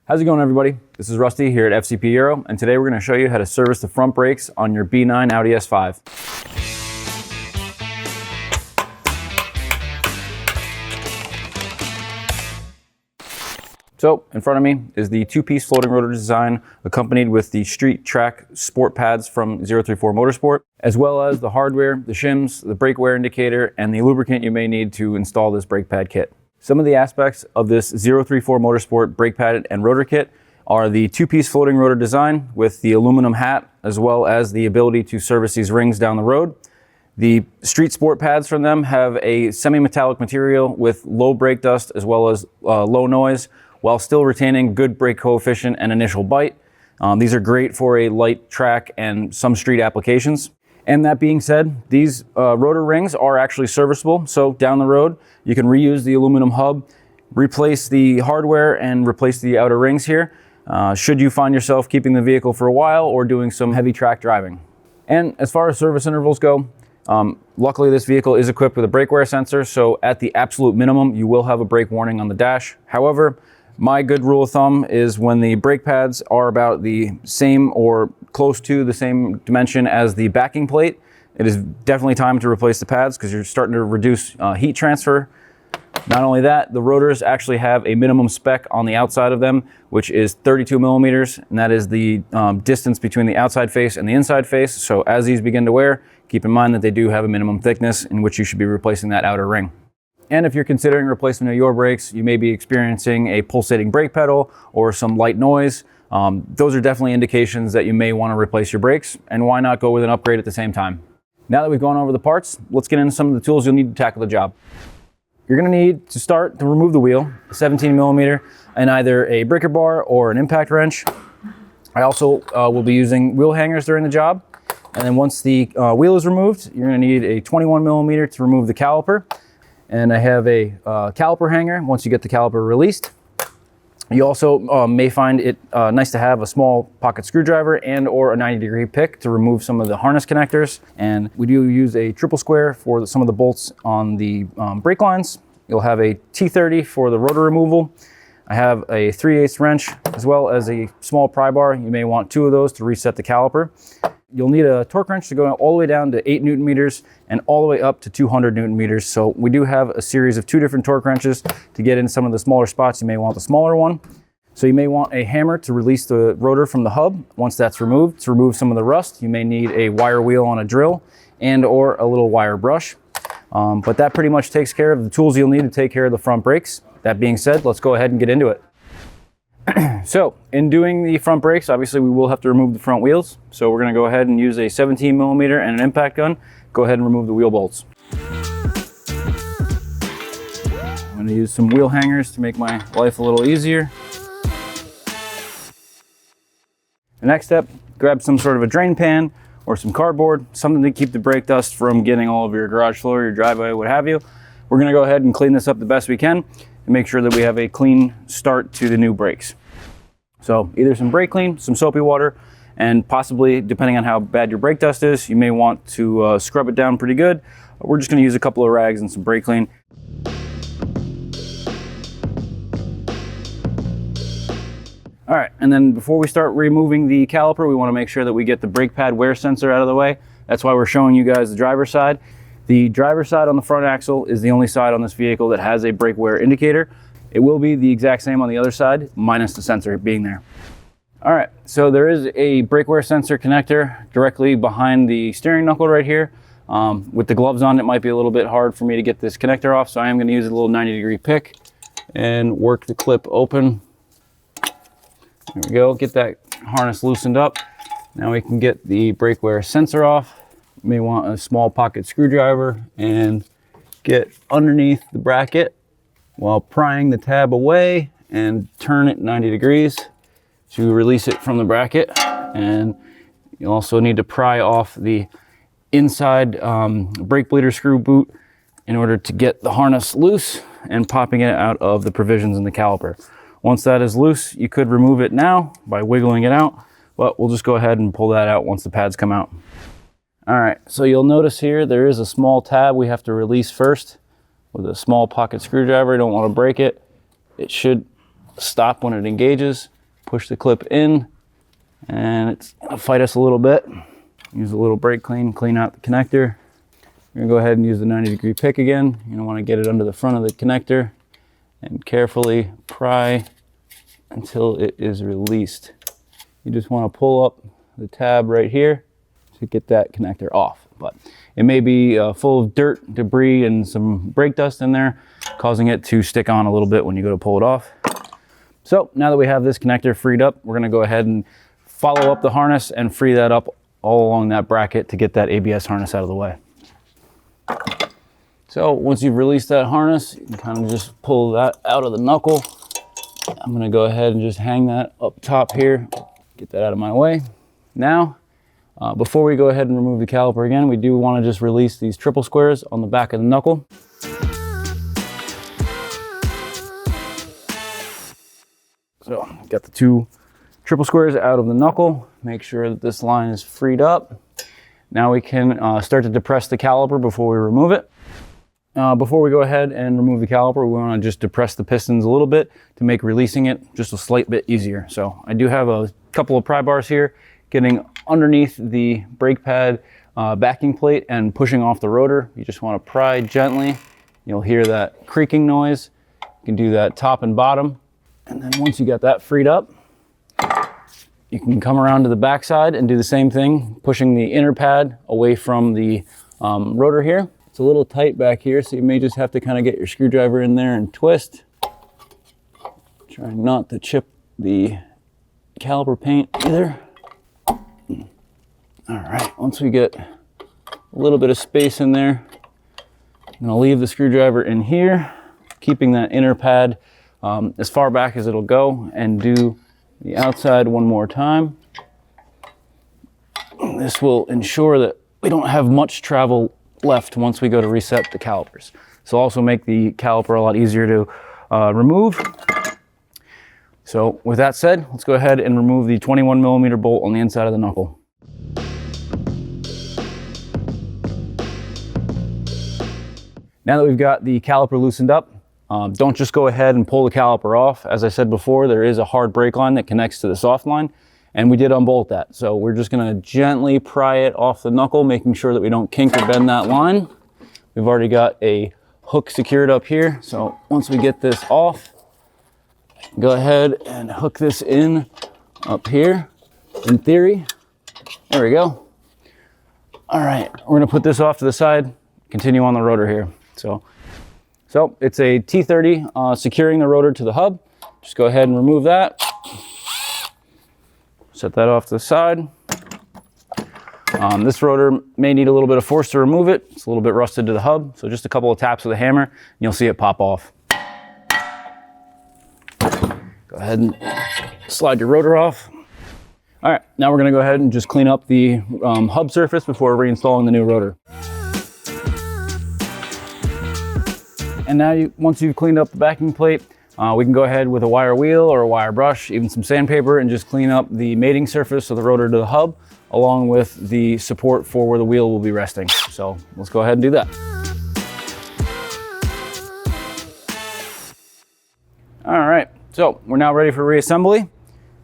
How's it going, everybody? This is Rusty here at FCP Euro, and today we're going to show you how to service the front brakes on your B9 Audi S5. So, in front of me is the two-piece floating rotor design accompanied with the street track sport pads from 034 Motorsport, as well as the hardware, the shims, the brake wear indicator, and the lubricant you may need to install this brake pad kit. Some of the aspects of this 034 Motorsport brake pad and rotor kit are the two-piece floating rotor design with the aluminum hat, as well as the ability to service these rings down the road. The street sport pads from them have a semi-metallic material with low brake dust as well as low noise, while still retaining good brake coefficient and initial bite. These are great for a light track and some street applications. And that being said, these rotor rings are actually serviceable. So down the road, you can reuse the aluminum hub, replace the hardware, and replace the outer rings here, should you find yourself keeping the vehicle for a while or doing some heavy track driving. And as far as service intervals go, luckily this vehicle is equipped with a brake wear sensor, so at the absolute minimum, you will have a brake warning on the dash. However, my good rule of thumb is when the brake pads are about the same or close to the same dimension as the backing plate, it is definitely time to replace the pads because you're starting to reduce heat transfer. Not only that, the rotors actually have a minimum spec on the outside of them, which is 32 millimeters, and that is the distance between the outside face and the inside face. So as these begin to wear, keep in mind that they do have a minimum thickness in which you should be replacing that outer ring. And if you're considering replacement of your brakes, you may be experiencing a pulsating brake pedal or some light noise. Those are definitely indications that you may want to replace your brakes, and why not go with an upgrade at the same time. Now that we've gone over the parts, let's get into some of the tools you'll need to tackle the job. You're going to need to start to remove the wheel, 17 millimeter, and either a breaker bar or an impact wrench. I also will be using wheel hangers during the job. And then once the wheel is removed, you're going to need a 21 millimeter to remove the caliper. And I have a caliper hanger once you get the caliper released. You also may find it nice to have a small pocket screwdriver and or a 90-degree pick to remove some of the harness connectors. And we do use a triple square for some of the bolts on the brake lines. You'll have a T30 for the rotor removal. I have a 3/8 wrench as well as a small pry bar. You may want two of those to reset the caliper. You'll need a torque wrench to go all the way down to 8 Newton meters and all the way up to 200 Newton meters. So we do have a series of 2 different torque wrenches. To get in some of the smaller spots, you may want the smaller one. So you may want a hammer to release the rotor from the hub. Once that's removed, to remove some of the rust, you may need a wire wheel on a drill and or a little wire brush. But that pretty much takes care of the tools you'll need to take care of the front brakes. That being said, let's go ahead and get into it. So, in doing the front brakes, obviously we will have to remove the front wheels. So we're going to go ahead and use a 17 millimeter and an impact gun. Go ahead and remove the wheel bolts. I'm going to use some wheel hangers to make my life a little easier. The next step, grab some sort of a drain pan or some cardboard, something to keep the brake dust from getting all over your garage floor, your driveway, what have you. We're going to go ahead and clean this up the best we can and make sure that we have a clean start to the new brakes. So either some brake clean, some soapy water, and possibly, depending on how bad your brake dust is, you may want to scrub it down pretty good. We're just going to use a couple of rags and some brake clean. All right, and then before we start removing the caliper, we want to make sure that we get the brake pad wear sensor out of the way. That's why we're showing you guys the driver's side. The driver's side on the front axle is the only side on this vehicle that has a brake wear indicator. It will be the exact same on the other side, minus the sensor being there. All right, so there is a brake wear sensor connector directly behind the steering knuckle right here. With the gloves on, it might be a little bit hard for me to get this connector off, so I am going to use a little 90-degree pick and work the clip open. There we go, get that harness loosened up. Now we can get the brake wear sensor off. You may want a small pocket screwdriver and get underneath the bracket while prying the tab away and turn it 90 degrees to release it from the bracket. And you also need to pry off the inside brake bleeder screw boot in order to get the harness loose and popping it out of the provisions in the caliper. Once that is loose, you could remove it now by wiggling it out, but we'll just go ahead and pull that out once the pads come out. All right, so you'll notice here there is a small tab we have to release first with a small pocket screwdriver. You don't want to break it. It should stop when it engages. push the clip in, and it's gonna fight us a little bit. Use a little brake clean, clean out the connector. You're gonna go ahead and use the 90-degree pick again. You're gonna wanna get it under the front of the connector and carefully pry until it is released. You just wanna pull up the tab right here to get that connector off. But it may be full of dirt, debris, and some brake dust in there, causing it to stick on a little bit when you go to pull it off. So now that we have this connector freed up, we're gonna go ahead and follow up the harness and free that up all along that bracket to get that ABS harness out of the way. So once you've released that harness, you can kind of just pull that out of the knuckle. I'm gonna go ahead and just hang that up top here, get that out of my way. Now, before we go ahead and remove the caliper again, we do wanna just release these triple squares on the back of the knuckle. So, got the 2 triple squares out of the knuckle. Make sure that this line is freed up. Now we can start to depress the caliper before we remove it. Before we go ahead and remove the caliper, we want to just depress the pistons a little bit to make releasing it just a slight bit easier. So I do have a couple of pry bars here, getting underneath the brake pad backing plate and pushing off the rotor. You just want to pry gently. You'll hear that creaking noise. You can do that top and bottom. And then once you got that freed up, you can come around to the back side and do the same thing, pushing the inner pad away from the rotor here. It's a little tight back here, so you may just have to kind of get your screwdriver in there and twist. Trying not to chip the caliper paint either. All right, once we get a little bit of space in there, I'm gonna leave the screwdriver in here, keeping that inner pad as far back as it'll go, and do the outside one more time. This will ensure that we don't have much travel left once we go to reset the calipers. This will also make the caliper a lot easier to remove. So with that said, let's go ahead and remove the 21mm bolt on the inside of the knuckle. Now that we've got the caliper loosened up, don't just go ahead and pull the caliper off. As I said before, there is a hard brake line that connects to the soft line, and we did unbolt that. So we're just gonna gently pry it off the knuckle, making sure that we don't kink or bend that line. We've already got a hook secured up here. So once we get this off, go ahead and hook this in up here. In theory, there we go. All right, we're gonna put this off to the side, continue on the rotor here. So it's a T30 securing the rotor to the hub. Just go ahead and remove that. Set that off to the side. This rotor may need a little bit of force to remove it. It's a little bit rusted to the hub, so just a couple of taps with a hammer, and you'll see it pop off. Go ahead and slide your rotor off. All right, now we're gonna go ahead and just clean up the hub surface before reinstalling the new rotor. And now once you've cleaned up the backing plate, we can go ahead with a wire wheel or a wire brush, even some sandpaper, and just clean up the mating surface of the rotor to the hub, along with the support for where the wheel will be resting. So let's go ahead and do that. All right, so we're now ready for reassembly.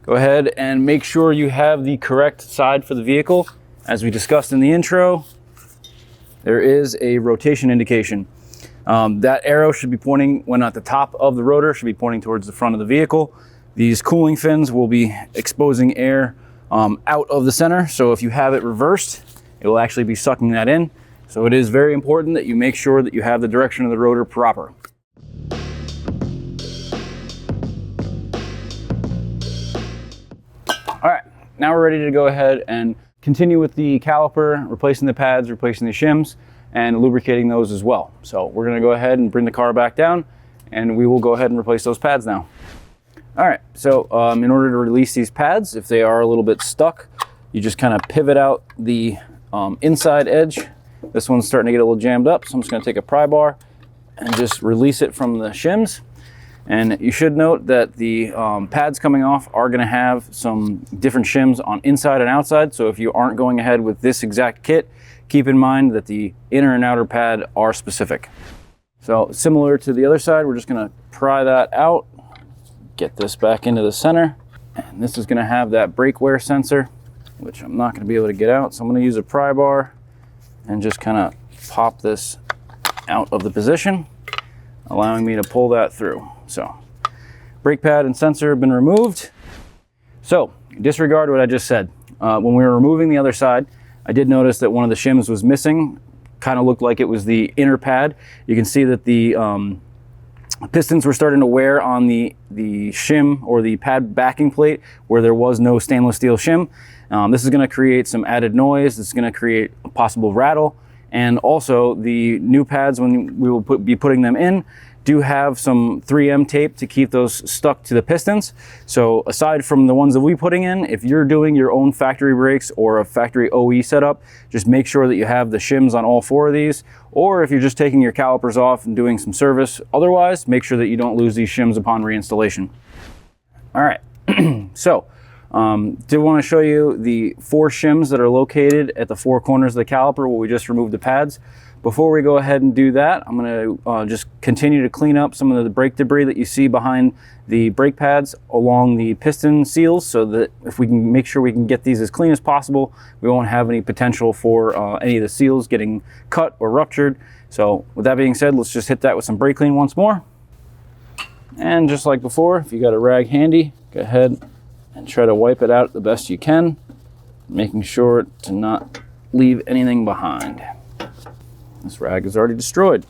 Go ahead and make sure you have the correct side for the vehicle. As we discussed in the intro, there is a rotation indication. That arrow should be pointing, when at the top of the rotor, should be pointing towards the front of the vehicle. These cooling fins will be exposing air out of the center. So if you have it reversed, it will actually be sucking that in. So it is very important that you make sure that you have the direction of the rotor proper. All right, now we're ready to go ahead and continue with the caliper, replacing the pads, replacing the shims, and lubricating those as well. So we're gonna go ahead and bring the car back down, and we will go ahead and replace those pads now. All right, so in order to release these pads, if they are a little bit stuck, you just kind of pivot out the inside edge. This one's starting to get a little jammed up, so I'm just gonna take a pry bar and just release it from the shims. And you should note that the pads coming off are gonna have some different shims on inside and outside. So if you aren't going ahead with this exact kit, keep in mind that the inner and outer pad are specific. So similar to the other side, we're just gonna pry that out, get this back into the center. And this is going to have that brake wear sensor, which I'm not going to be able to get out. So I'm going to use a pry bar and just kind of pop this out of the position, allowing me to pull that through. So brake pad and sensor have been removed. So disregard what I just said. When we were removing the other side, I did notice that one of the shims was missing. Kind of looked like it was the inner pad. You can see that the pistons were starting to wear on the shim or the pad backing plate where there was no stainless steel shim. This is going to create some added noise. This is going to create a possible rattle. And also the new pads, when we will be putting them in, do have some 3M tape to keep those stuck to the pistons. So aside from the ones that we're putting in, if you're doing your own factory brakes or a factory OE setup, just make sure that you have the shims on all 4 of these. Or if you're just taking your calipers off and doing some service, otherwise, make sure that you don't lose these shims upon reinstallation. All right, so did want to show you the 4 shims that are located at the 4 corners of the caliper where we just removed the pads. Before we go ahead and do that, I'm going to just continue to clean up some of the brake debris that you see behind the brake pads along the piston seals, so that if we can make sure we can get these as clean as possible, we won't have any potential for any of the seals getting cut or ruptured. So with that being said, let's just hit that with some brake clean once more. And just like before, if you got a rag handy, go ahead and try to wipe it out the best you can, making sure to not leave anything behind. This rag is already destroyed.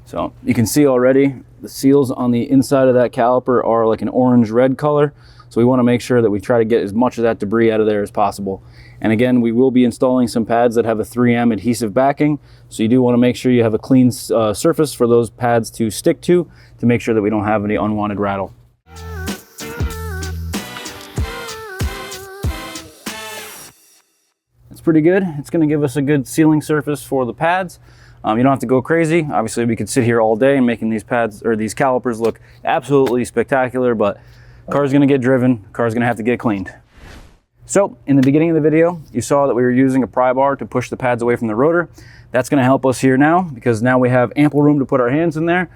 So you can see already the seals on the inside of that caliper are like an orange-red color. So we want to make sure that we try to get as much of that debris out of there as possible. And again, we will be installing some pads that have a 3M adhesive backing. So you do want to make sure you have a clean surface for those pads to stick to make sure that we don't have any unwanted rattle. It's pretty good. It's going to give us a good sealing surface for the pads. You don't have to go crazy. Obviously, we could sit here all day and making these pads or these calipers look absolutely spectacular, but car's going to get driven, car's going to have to get cleaned. So in the beginning of the video, you saw that we were using a pry bar to push the pads away from the rotor. That's going to help us here now, because now we have ample room to put our hands in there.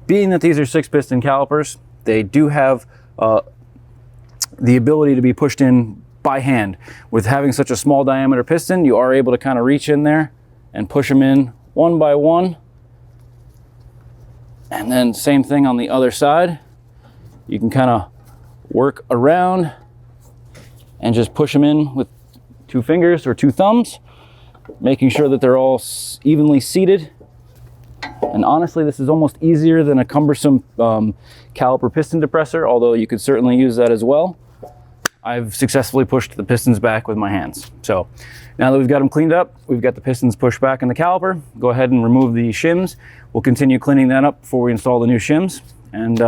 Being that these are 6-piston calipers, they do have the ability to be pushed in by hand. With having such a small diameter piston, you are able to kind of reach in there and push them in one by one. And then same thing on the other side. You can kind of work around and just push them in with 2 fingers or 2 thumbs, making sure that they're all evenly seated. And honestly, this is almost easier than a cumbersome caliper piston depressor, although you could certainly use that as well. I've successfully pushed the pistons back with my hands. So now that we've got them cleaned up, we've got the pistons pushed back in the caliper, go ahead and remove the shims. We'll continue cleaning that up before we install the new shims, and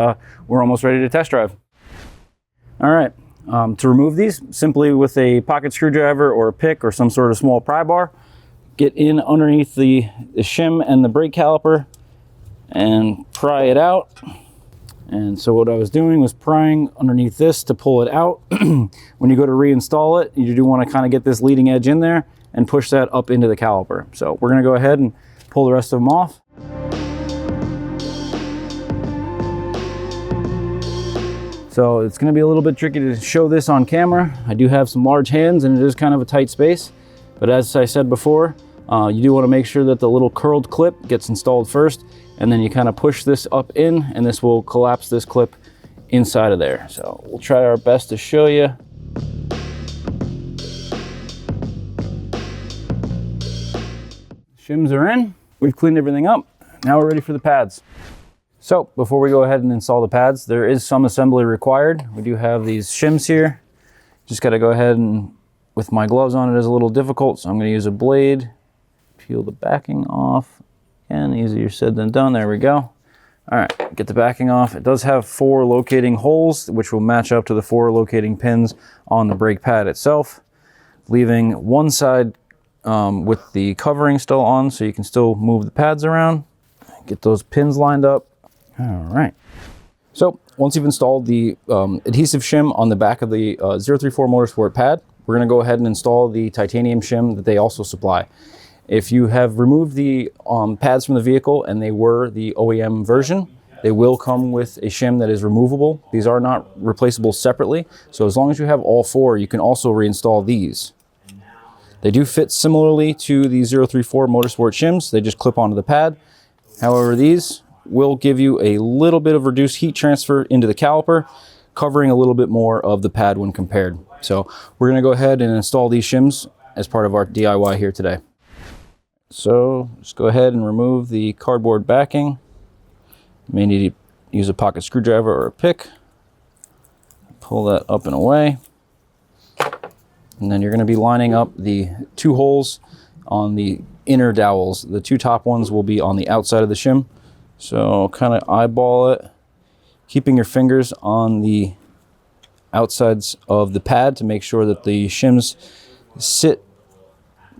we're almost ready to test drive. All right, to remove these, simply with a pocket screwdriver or a pick or some sort of small pry bar, get in underneath the shim and the brake caliper and pry it out. And so what I was doing was prying underneath this to pull it out. When you go to reinstall it, you do want to kind of get this leading edge in there and push that up into the caliper. So we're going to go ahead and pull the rest of them off. So it's going to be a little bit tricky to show this on camera. I do have some large hands and it is kind of a tight space. But as I said before, you do want to make sure that the little curled clip gets installed first, and then you kind of push this up in, and this will collapse this clip inside of there. So we'll try our best to show you. Shims are in. We've cleaned everything up. Now we're ready for the pads. So before we go ahead and install the pads, there is some assembly required. We do have these shims here. Just got to go ahead and, with my gloves on, it is a little difficult, so I'm going to use a blade, peel the backing off. And easier said than done. There we go. All right, get the backing off. It does have 4 locating holes, which will match up to the 4 locating pins on the brake pad itself, leaving one side with the covering still on, so you can still move the pads around. Get those pins lined up. All right. So once you've installed the adhesive shim on the back of the 034 Motorsport pad, we're going to go ahead and install the titanium shim that they also supply. If you have removed the pads from the vehicle and they were the OEM version, They will come with a shim that is removable. These are not replaceable separately. So as long as you have all four, you can also reinstall these. They do fit similarly to the 034 Motorsport shims. They just clip onto the pad. However, these will give you a little bit of reduced heat transfer into the caliper, covering a little bit more of the pad when compared. So we're going to go ahead and install these shims as part of our DIY here today. So just go ahead and remove the cardboard backing. You may need to use a pocket screwdriver or a pick. Pull that up and away. And then you're going to be lining up the two holes on the inner dowels. The two top ones will be on the outside of the shim. So kind of eyeball it, keeping your fingers on the outsides of the pad to make sure that the shims sit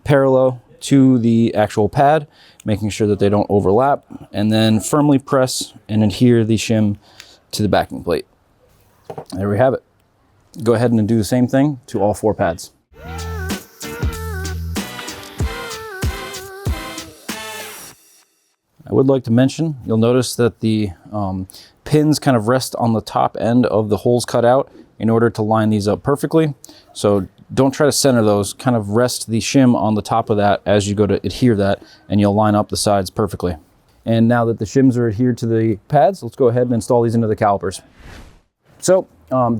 parallel to the actual pad, making sure that they don't overlap, and then firmly press and adhere the shim to the backing plate. There we have it. Go ahead and do the same thing to all four pads. I would like to mention, you'll notice that the pins kind of rest on the top end of the holes cut out in order to line these up perfectly. So don't try to center those, kind of rest the shim on the top of that as you go to adhere that, and you'll line up the sides perfectly. And now that the shims are adhered to the pads, let's go ahead and install these into the calipers. So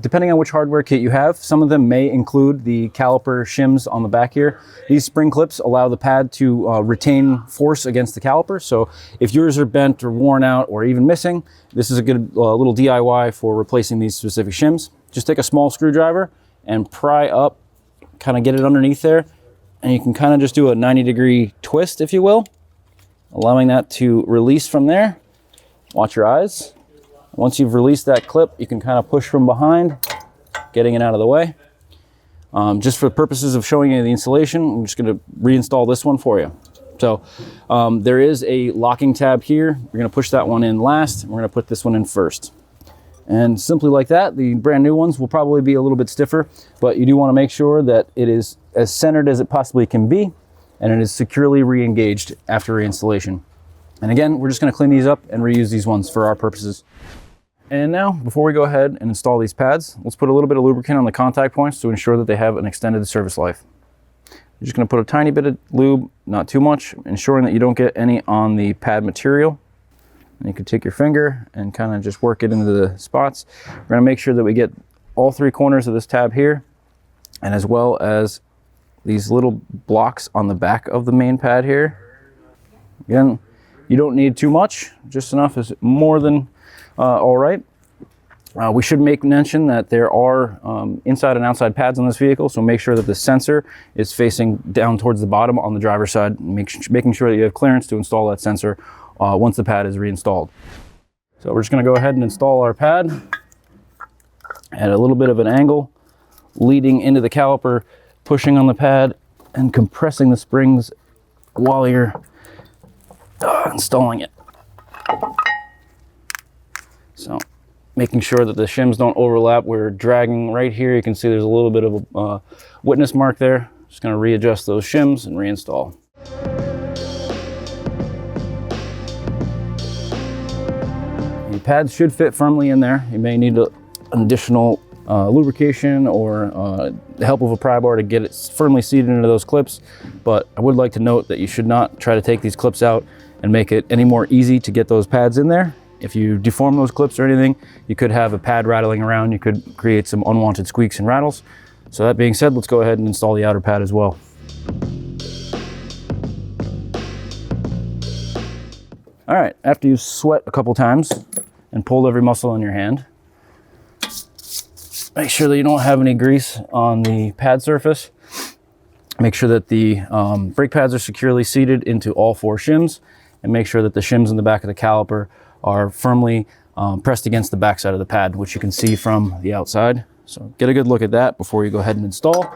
depending on which hardware kit you have, some of them may include the caliper shims on the back here. These spring clips allow the pad to retain force against the caliper. So if yours are bent or worn out or even missing, this is a good little DIY for replacing these specific shims. Just take a small screwdriver and pry up, kind of get it underneath there, and you can kind of just do a 90-degree twist, if you will, allowing that to release from there. Watch your eyes. Once you've released that clip, you can kind of push from behind, getting it out of the way. Just for the purposes of showing you the installation, I'm just going to reinstall this one for you. So there is a locking tab here. We're going to push that one in last. We're going to put this one in first. And simply like that, the brand new ones will probably be a little bit stiffer, but you do want to make sure that it is as centered as it possibly can be, and it is securely re-engaged after reinstallation. And again, we're just going to clean these up and reuse these ones for our purposes. And now, before we go ahead and install these pads, let's put a little bit of lubricant on the contact points to ensure that they have an extended service life. You're just going to put a tiny bit of lube, not too much, ensuring that you don't get any on the pad material. And you can take your finger and kind of just work it into the spots. We're going to make sure that we get all three corners of this tab here, and as well as these little blocks on the back of the main pad here. Again, you don't need too much, just enough is more than all right. We should make mention that there are inside and outside pads on this vehicle, so make sure that the sensor is facing down towards the bottom on the driver's side, making sure that you have clearance to install that sensor once the pad is reinstalled. So we're just going to go ahead and install our pad at a little bit of an angle, leading into the caliper, pushing on the pad and compressing the springs while you're installing it. So making sure that the shims don't overlap. We're dragging right here. You can see there's a little bit of a witness mark there. Just going to readjust those shims and reinstall. The pads should fit firmly in there. You may need an additional lubrication or the help of a pry bar to get it firmly seated into those clips. But I would like to note that you should not try to take these clips out and make it any more easy to get those pads in there. If you deform those clips or anything, you could have a pad rattling around. You could create some unwanted squeaks and rattles. So that being said, let's go ahead and install the outer pad as well. All right, after you sweat a couple times and pulled every muscle in your hand, make sure that you don't have any grease on the pad surface. Make sure that the brake pads are securely seated into all four shims, and make sure that the shims in the back of the caliper are firmly pressed against the back side of the pad, which you can see from the outside. So get a good look at that before you go ahead and install,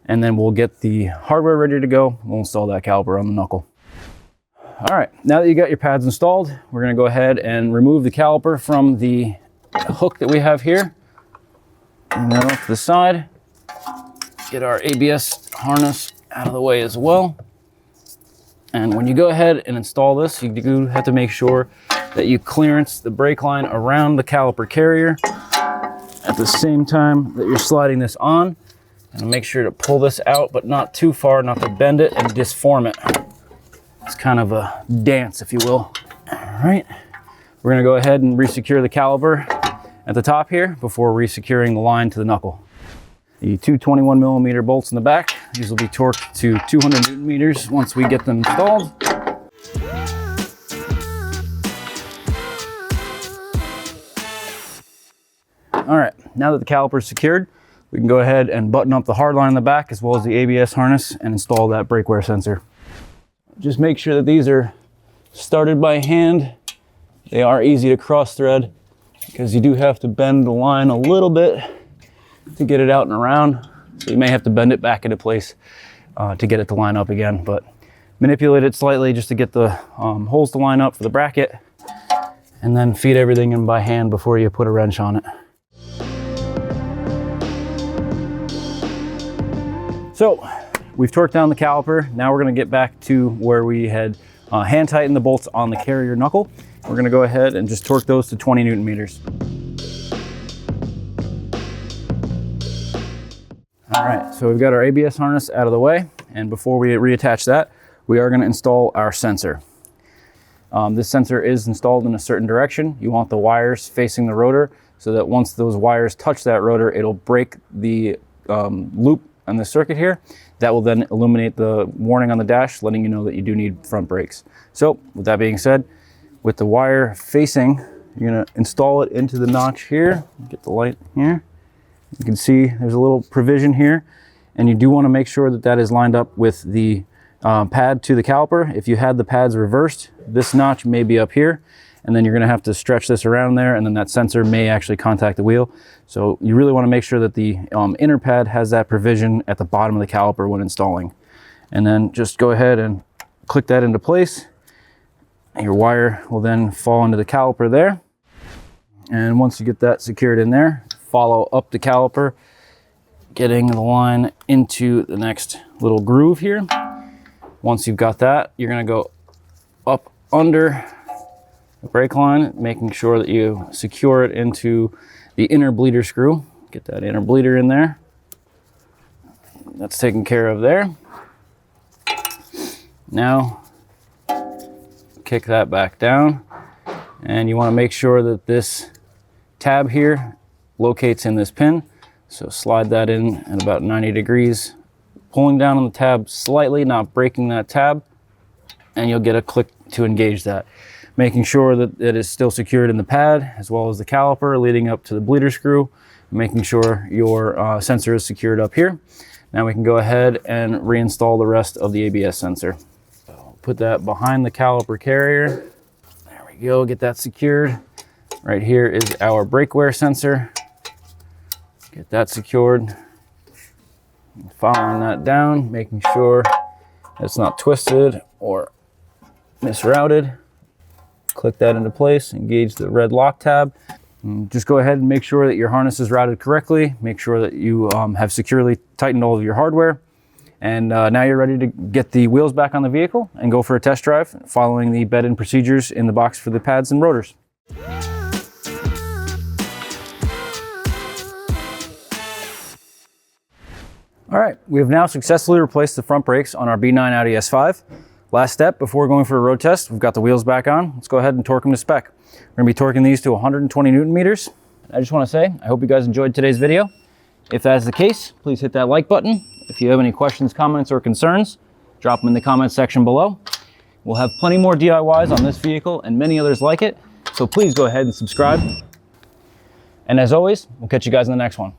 and then we'll get the hardware ready to go. We'll install that caliper on the knuckle. All right, now that you got your pads installed, we're gonna go ahead and remove the caliper from the hook that we have here. And then off to the side, get our ABS harness out of the way as well. And when you go ahead and install this, you do have to make sure that you clearance the brake line around the caliper carrier at the same time that you're sliding this on. And make sure to pull this out, but not too far, not to bend it and disform it. It's kind of a dance, if you will. All right, we're gonna go ahead and resecure the caliper at the top here before resecuring the line to the knuckle. The two 21mm bolts in the back, these will be torqued to 200 Newton meters once we get them installed. All right, now that the caliper is secured, we can go ahead and button up the hard line in the back as well as the ABS harness and install that brake wear sensor. Just make sure that these are started by hand. They are easy to cross thread because you do have to bend the line a little bit to get it out and around. So you may have to bend it back into place to get it to line up again, but manipulate it slightly just to get the holes to line up for the bracket, and then feed everything in by hand before you put a wrench on it. So we've torqued down the caliper. Now we're gonna get back to where we had hand tightened the bolts on the carrier knuckle. We're gonna go ahead and just torque those to 20 Newton meters. All right, so we've got our ABS harness out of the way. And before we reattach that, we are gonna install our sensor. This sensor is installed in a certain direction. You want the wires facing the rotor so that once those wires touch that rotor, it'll break the loop on the circuit here. That will then illuminate the warning on the dash, letting you know that you do need front brakes. So with that being said, with the wire facing, you're gonna install it into the notch here. Get the light here. You can see there's a little provision here, and you do wanna make sure that that is lined up with the pad to the caliper. If you had the pads reversed, this notch may be up here, and then you're gonna have to stretch this around there, and then that sensor may actually contact the wheel. So you really wanna make sure that the inner pad has that provision at the bottom of the caliper when installing. And then just go ahead and click that into place. Your wire will then fall into the caliper there. And once you get that secured in there, follow up the caliper, getting the line into the next little groove here. Once you've got that, you're gonna go up under the brake line, making sure that you secure it into the inner bleeder screw. Get that inner bleeder in there. That's taken care of there. Now, kick that back down. And you want to make sure that this tab here locates in this pin. So slide that in at about 90 degrees, pulling down on the tab slightly, not breaking that tab, and you'll get a click to engage that. Making sure that it is still secured in the pad as well as the caliper leading up to the bleeder screw, making sure your sensor is secured up here. Now we can go ahead and reinstall the rest of the ABS sensor. So put that behind the caliper carrier. There we go, get that secured. Right here is our brake wear sensor. Get that secured. Following that down, making sure it's not twisted or misrouted. Click that into place, engage the red lock tab. And just go ahead and make sure that your harness is routed correctly. Make sure that you have securely tightened all of your hardware. And now you're ready to get the wheels back on the vehicle and go for a test drive, following the bed-in procedures in the box for the pads and rotors. All right, we have now successfully replaced the front brakes on our B9 Audi S5. Last step before going for a road test, we've got the wheels back on. Let's go ahead and torque them to spec. We're gonna be torquing these to 120 Newton meters. I just wanna say, I hope you guys enjoyed today's video. If that is the case, please hit that like button. If you have any questions, comments, or concerns, drop them in the comments section below. We'll have plenty more DIYs on this vehicle and many others like it, so please go ahead and subscribe. And as always, we'll catch you guys in the next one.